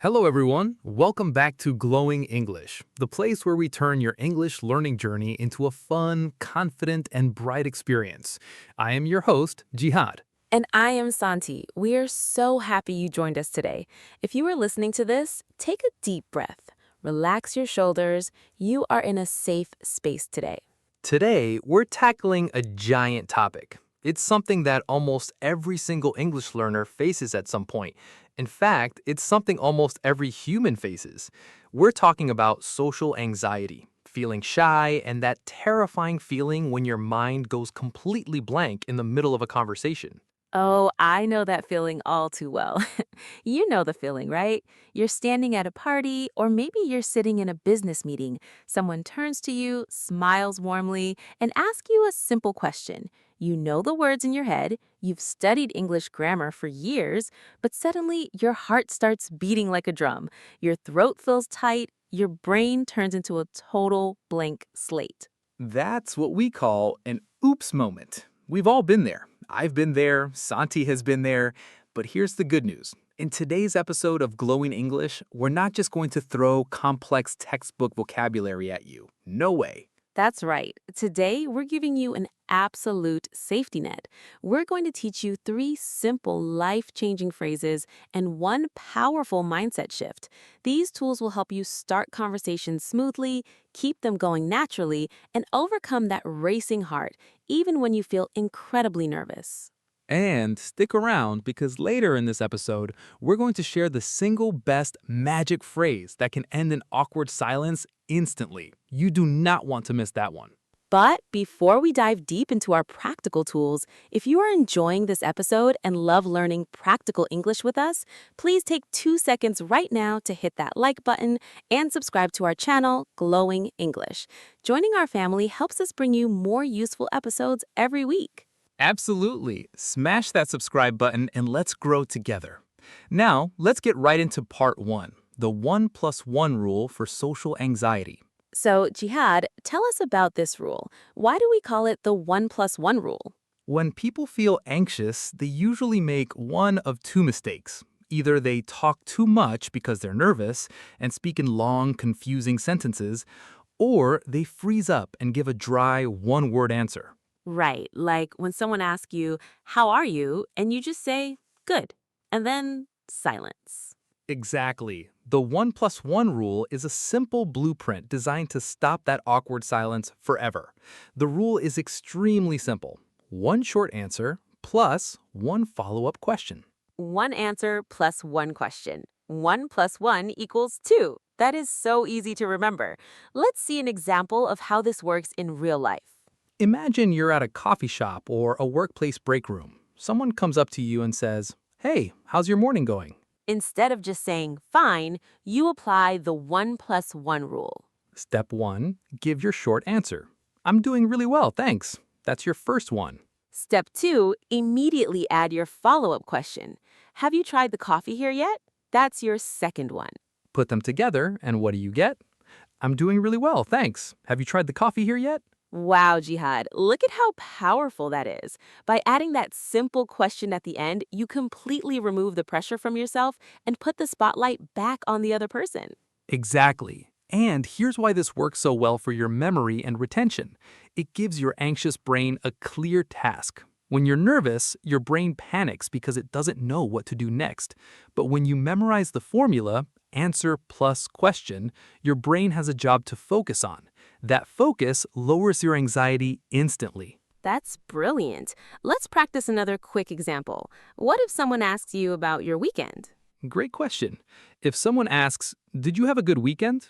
Hello, everyone. Welcome back to Glowing English, the place where we turn your English learning journey into a fun, confident, and bright experience. I am your host, Jihad. And I am Santi. We are so happy you joined us today. If you are listening to this, take a deep breath. Relax your shoulders. You are in a safe space today. Today, we're tackling a giant topic. It's something that almost every single English learner faces at some point. In fact, it's something almost every human faces. We're talking about social anxiety, feeling shy, and that terrifying feeling when your mind goes completely blank in the middle of a conversation. Oh, I know that feeling all too well. You know the feeling, right? You're standing at a party, or maybe you're sitting in a business meeting. Someone turns to you, smiles warmly, and asks you a simple question. You know the words in your head, you've studied English grammar for years, but suddenly your heart starts beating like a drum. Your throat feels tight, your brain turns into a total blank slate. That's what we call an oops moment. We've all been there. I've been there, Santi has been there, but here's the good news. In today's episode of Glowing English, we're not just going to throw complex textbook vocabulary at you. No way. That's right. Today, we're giving you an absolute safety net. We're going to teach you three simple, life changing phrases and one powerful mindset shift. These tools will help you start conversations smoothly, keep them going naturally, and overcome that racing heart, even when you feel incredibly nervous. And stick around because later in this episode, we're going to share the single best magic phrase that can end an awkward silence instantly. You do not want to miss that one. But before we dive deep into our practical tools, if you are enjoying this episode and love learning practical English with us, please take 2 seconds right now to hit that like button and subscribe to our channel, Glowing English. Joining our family helps us bring you more useful episodes every week. Absolutely. Smash that subscribe button and let's grow together. Now, let's get right into part one, the 1+1 rule for social anxiety. So, Jihad, tell us about this rule. Why do we call it the 1+1 rule? When people feel anxious, they usually make one of two mistakes. Either they talk too much because they're nervous and speak in long, confusing sentences, or they freeze up and give a dry, one-word answer. Right, like when someone asks you, "How are you?" and you just say, "Good," and then silence. Exactly. The 1+1 rule is a simple blueprint designed to stop that awkward silence forever. The rule is extremely simple. One short answer plus one follow-up question. One answer plus one question. 1+1 = 2. That is so easy to remember. Let's see an example of how this works in real life. Imagine you're at a coffee shop or a workplace break room. Someone comes up to you and says, "Hey, how's your morning going?" Instead of just saying fine, you apply the 1+1 rule. Step 1, give your short answer. "I'm doing really well, thanks." That's your first one. Step 2, immediately add your follow-up question. Have you tried the coffee here yet? That's your second one. Put them together, and what do you get? "I'm doing really well, thanks. Have you tried the coffee here yet?" Wow, Jihad, look at how powerful that is. By adding that simple question at the end, you completely remove the pressure from yourself and put the spotlight back on the other person. Exactly. And here's why this works so well for your memory and retention. It gives your anxious brain a clear task. When you're nervous, your brain panics because it doesn't know what to do next. But when you memorize the formula, answer plus question, your brain has a job to focus on. That focus lowers your anxiety instantly. That's brilliant. Let's practice another quick example. What if someone asks you about your weekend? Great question. If someone asks, "Did you have a good weekend?"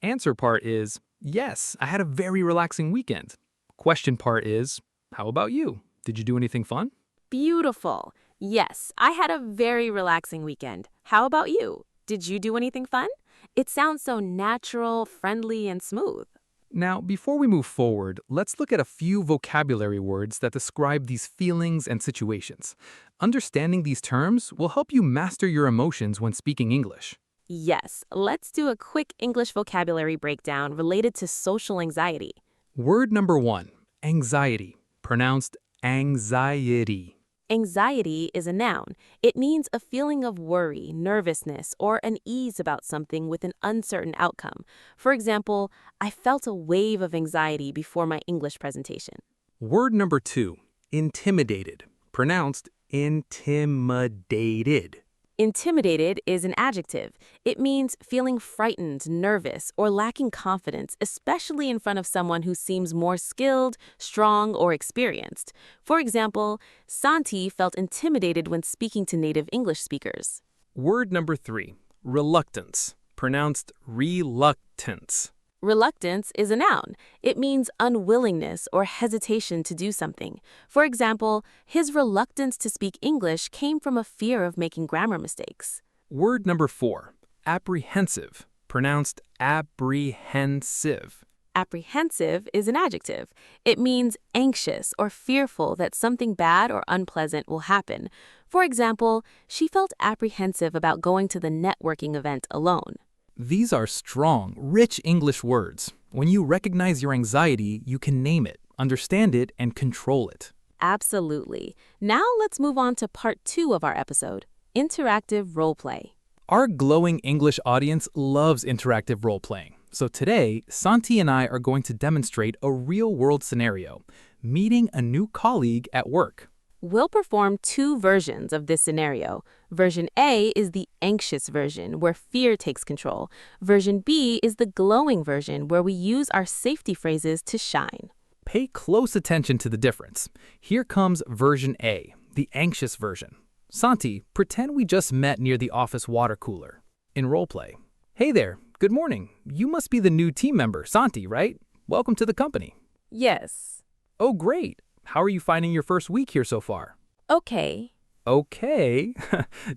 Answer part is, "Yes, I had a very relaxing weekend." Question part is, "How about you? Did you do anything fun?" Beautiful. Yes, I had a very relaxing weekend. How about you? Did you do anything fun? It sounds so natural, friendly, and smooth. Now, before we move forward, let's look at a few vocabulary words that describe these feelings and situations. Understanding these terms will help you master your emotions when speaking English. Yes, let's do a quick English vocabulary breakdown related to social anxiety. Word number one, anxiety, pronounced anxiety. Anxiety is a noun. It means a feeling of worry, nervousness, or unease about something with an uncertain outcome. For example, I felt a wave of anxiety before my English presentation. Word number 2, intimidated, pronounced intimidated. Intimidated is an adjective. It means feeling frightened, nervous, or lacking confidence, especially in front of someone who seems more skilled, strong, or experienced. For example, Santi felt intimidated when speaking to native English speakers. Word number 3, reluctance, pronounced reluctance. Reluctance is a noun. It means unwillingness or hesitation to do something. For example, his reluctance to speak English came from a fear of making grammar mistakes. Word number 4, apprehensive, pronounced apprehensive. Apprehensive is an adjective. It means anxious or fearful that something bad or unpleasant will happen. For example, she felt apprehensive about going to the networking event alone. These are strong, rich English words. When you recognize your anxiety, you can name it, understand it, and control it. Absolutely. Now let's move on to part 2 of our episode, interactive role play. Our glowing English audience loves interactive role-playing. So today, Santi and I are going to demonstrate a real-world scenario, meeting a new colleague at work. We'll perform 2 versions of this scenario. Version A is the anxious version, where fear takes control. Version B is the glowing version, where we use our safety phrases to shine. Pay close attention to the difference. Here comes version A, the anxious version. Santi, pretend we just met near the office water cooler. In roleplay. Hey there, good morning. You must be the new team member, Santi, right? Welcome to the company. Yes. Oh, great. How are you finding your first week here so far? Okay. Okay.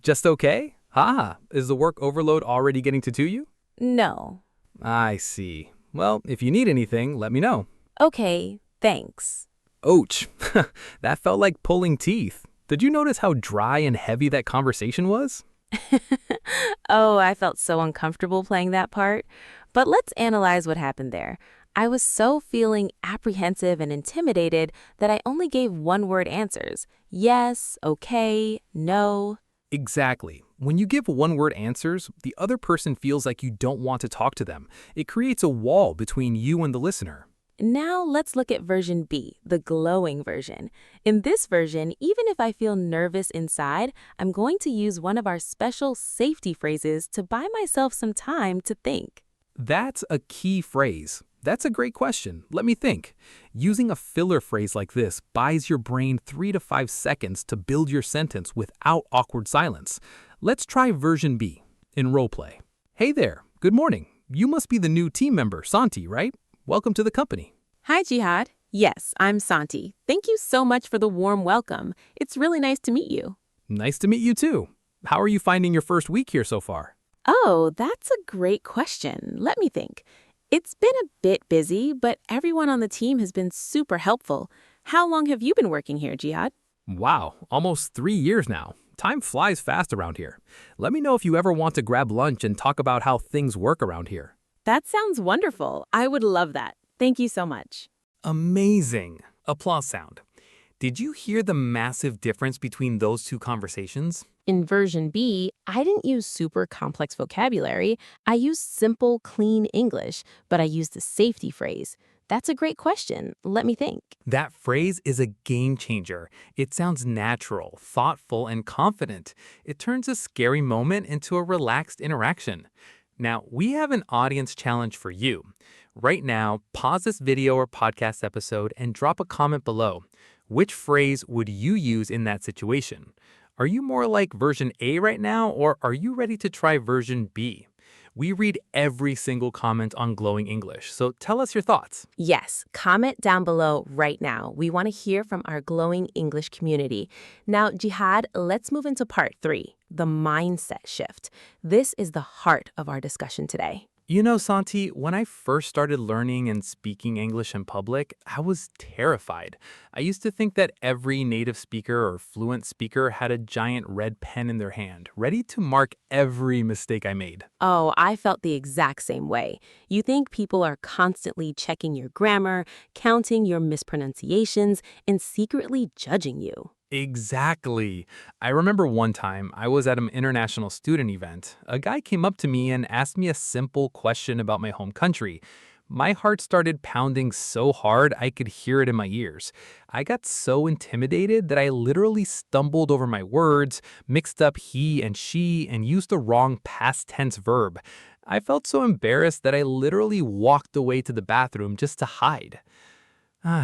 Just okay? Is the work overload already getting to you? No. I see. Well, if you need anything, let me know. Okay, thanks. Ouch. That felt like pulling teeth. Did you notice how dry and heavy that conversation was? Oh, I felt so uncomfortable playing that part. But let's analyze what happened there. I was so feeling apprehensive and intimidated that I only gave one-word answers. Yes, okay, no. Exactly. When you give one-word answers, the other person feels like you don't want to talk to them. It creates a wall between you and the listener. Now let's look at version B, the glowing version. In this version, even if I feel nervous inside, I'm going to use one of our special safety phrases to buy myself some time to think. That's a key phrase. That's a great question. Let me think. Using a filler phrase like this buys your brain 3 to 5 seconds to build your sentence without awkward silence. Let's try version B in roleplay. Hey there, good morning. You must be the new team member, Santi, right? Welcome to the company. Hi, Jihad. Yes, I'm Santi. Thank you so much for the warm welcome. It's really nice to meet you. Nice to meet you too. How are you finding your first week here so far? Oh, that's a great question. Let me think. It's been a bit busy, but everyone on the team has been super helpful. How long have you been working here, Jihad? Wow, almost 3 years now. Time flies fast around here. Let me know if you ever want to grab lunch and talk about how things work around here. That sounds wonderful. I would love that. Thank you so much. Amazing. Applause sound. Did you hear the massive difference between those two conversations? In version B, I didn't use super complex vocabulary. I used simple, clean English, but I used the safety phrase. That's a great question. Let me think. That phrase is a game changer. It sounds natural, thoughtful, and confident. It turns a scary moment into a relaxed interaction. Now, we have an audience challenge for you. Right now, pause this video or podcast episode and drop a comment below. Which phrase would you use in that situation? Are you more like version A right now, or are you ready to try version B? We read every single comment on Glowing English, so tell us your thoughts. Yes, comment down below right now. We want to hear from our Glowing English community. Now, Jihad, let's move into part 3, the mindset shift. This is the heart of our discussion today. You know, Santi, when I first started learning and speaking English in public, I was terrified. I used to think that every native speaker or fluent speaker had a giant red pen in their hand, ready to mark every mistake I made. Oh, I felt the exact same way. You think people are constantly checking your grammar, counting your mispronunciations, and secretly judging you. Exactly. I remember one time I was at an international student event. A guy came up to me and asked me a simple question about my home country. My heart started pounding so hard I could hear it in my ears. I got so intimidated that I literally stumbled over my words, mixed up he and she, and used the wrong past tense verb. I felt so embarrassed that I literally walked away to the bathroom just to hide.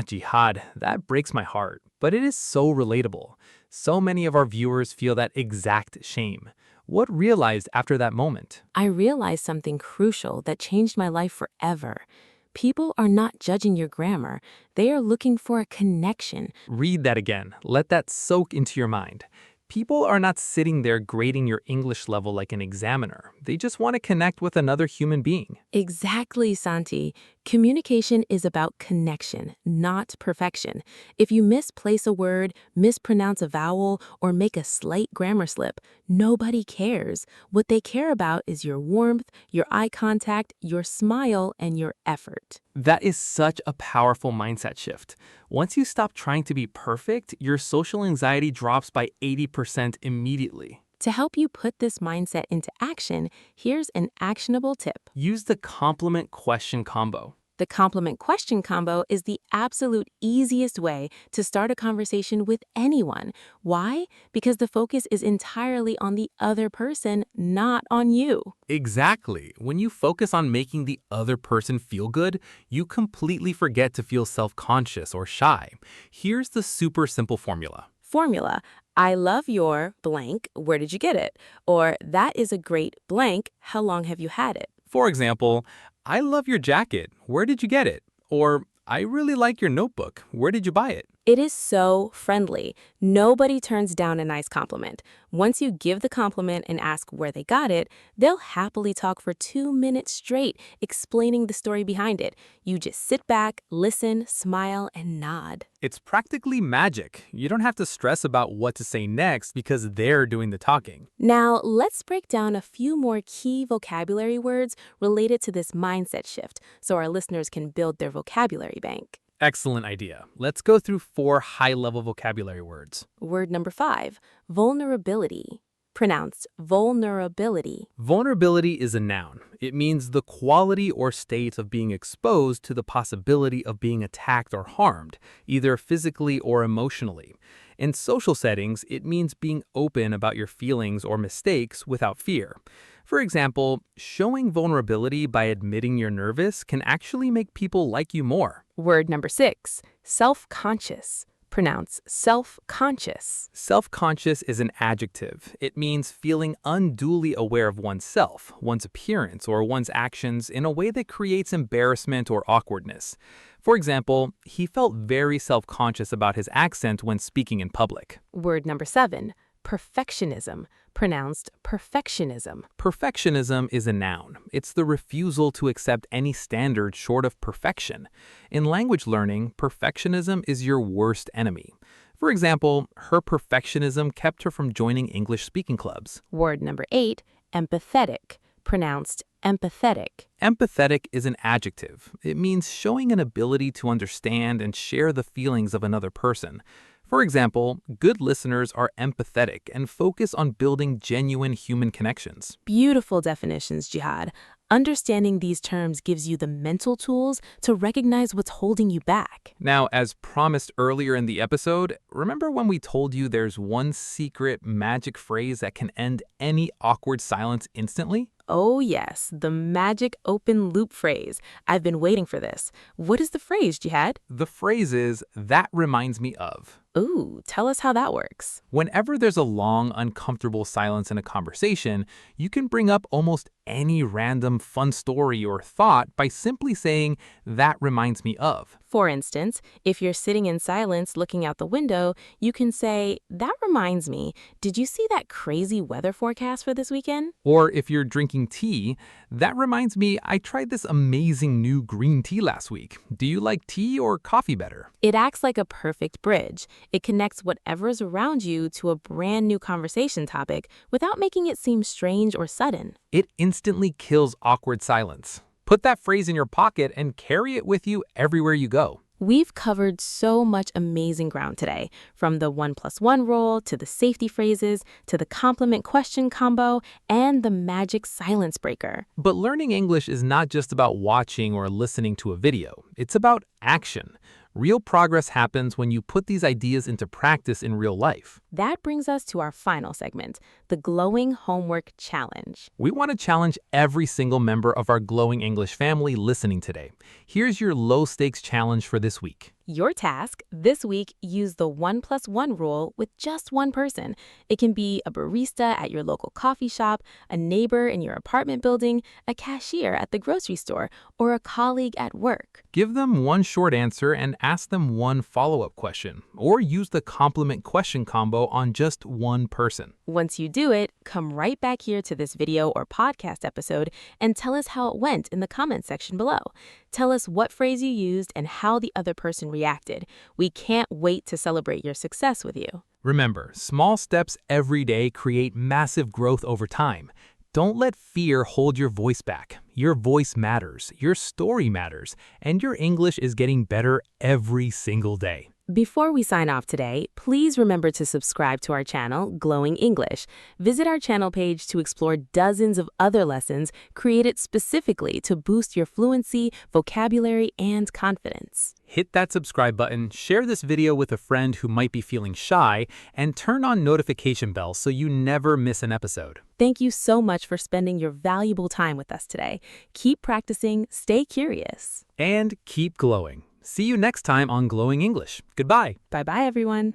Jihad, that breaks my heart, but it is so relatable. So many of our viewers feel that exact shame. What realized after that moment? I realized something crucial that changed my life forever. People are not judging your grammar, they are looking for a connection. Read that again. Let that soak into your mind. People are not sitting there grading your English level like an examiner. They just want to connect with another human being. Exactly, Santi. Communication is about connection, not perfection. If you misplace a word, mispronounce a vowel, or make a slight grammar slip, nobody cares. What they care about is your warmth, your eye contact, your smile, and your effort. That is such a powerful mindset shift. Once you stop trying to be perfect, your social anxiety drops by 80% immediately. To help you put this mindset into action, here's an actionable tip. Use the compliment question combo. The compliment question combo is the absolute easiest way to start a conversation with anyone. Why? Because the focus is entirely on the other person, not on you. Exactly. When you focus on making the other person feel good, you completely forget to feel self-conscious or shy. Here's the super simple formula. Formula: I love your blank, where did you get it? Or that is a great blank, how long have you had it? For example, I love your jacket. Where did you get it? Or I really like your notebook. Where did you buy it? It is so friendly. Nobody turns down a nice compliment. Once you give the compliment and ask where they got it, they'll happily talk for 2 minutes straight, explaining the story behind it. You just sit back, listen, smile, and nod. It's practically magic. You don't have to stress about what to say next because they're doing the talking. Now, let's break down a few more key vocabulary words related to this mindset shift so our listeners can build their vocabulary bank. Excellent idea. Let's go through 4 high-level vocabulary words. Word number 5, vulnerability. Pronounced vulnerability. Vulnerability is a noun. It means the quality or state of being exposed to the possibility of being attacked or harmed, either physically or emotionally. In social settings, it means being open about your feelings or mistakes without fear. For example, showing vulnerability by admitting you're nervous can actually make people like you more. Word number 6, self-conscious. Pronounce self-conscious. Self-conscious is an adjective. It means feeling unduly aware of oneself, one's appearance, or one's actions in a way that creates embarrassment or awkwardness. For example, he felt very self-conscious about his accent when speaking in public. Word number 7, perfectionism. Pronounced perfectionism. Perfectionism is a noun. It's the refusal to accept any standard short of perfection. In language learning, perfectionism is your worst enemy. For example, her perfectionism kept her from joining English speaking clubs. Word number 8, empathetic. Pronounced empathetic. Empathetic is an adjective. It means showing an ability to understand and share the feelings of another person. For example, good listeners are empathetic and focus on building genuine human connections. Beautiful definitions, Jihad. Understanding these terms gives you the mental tools to recognize what's holding you back. Now, as promised earlier in the episode, remember when we told you there's one secret magic phrase that can end any awkward silence instantly? Oh yes, the magic open loop phrase. I've been waiting for this. What is the phrase, Jihad? The phrase is, "That reminds me of." Ooh, tell us how that works. Whenever there's a long, uncomfortable silence in a conversation, you can bring up almost any random fun story or thought by simply saying, "That reminds me of." For instance, if you're sitting in silence looking out the window, you can say, that reminds me, did you see that crazy weather forecast for this weekend? Or if you're drinking tea, "That reminds me, I tried this amazing new green tea last week. Do you like tea or coffee better?" It acts like a perfect bridge. It connects whatever's around you to a brand new conversation topic without making it seem strange or sudden. It instantly kills awkward silence. Put that phrase in your pocket and carry it with you everywhere you go. We've covered so much amazing ground today, from the 1+1 rule to the safety phrases to the complement question combo and the magic silence breaker. But learning English is not just about watching or listening to a video. It's about action. Real progress happens when you put these ideas into practice in real life. That brings us to our final segment, the Glowing Homework Challenge. We want to challenge every single member of our Glowing English family listening today. Here's your low-stakes challenge for this week. Your task this week: use the 1+1 rule with just one person. It can be a barista at your local coffee shop, a neighbor in your apartment building, a cashier at the grocery store, or a colleague at work. Give them one short answer and ask them one follow-up question, or use the complement question combo on just one person. Once you do it, come right back here to this video or podcast episode and tell us how it went in the comments section below. Tell us what phrase you used and how the other person reacted. We can't wait to celebrate your success with you. Remember, small steps every day create massive growth over time. Don't let fear hold your voice back. Your voice matters, your story matters, and your English is getting better every single day. Before we sign off today, please remember to subscribe to our channel, Glowing English. Visit our channel page to explore dozens of other lessons created specifically to boost your fluency, vocabulary, and confidence. Hit that subscribe button, share this video with a friend who might be feeling shy, and turn on notification bells so you never miss an episode. Thank you so much for spending your valuable time with us today. Keep practicing, stay curious. And keep glowing. See you next time on Glowing English. Goodbye. Bye-bye, everyone.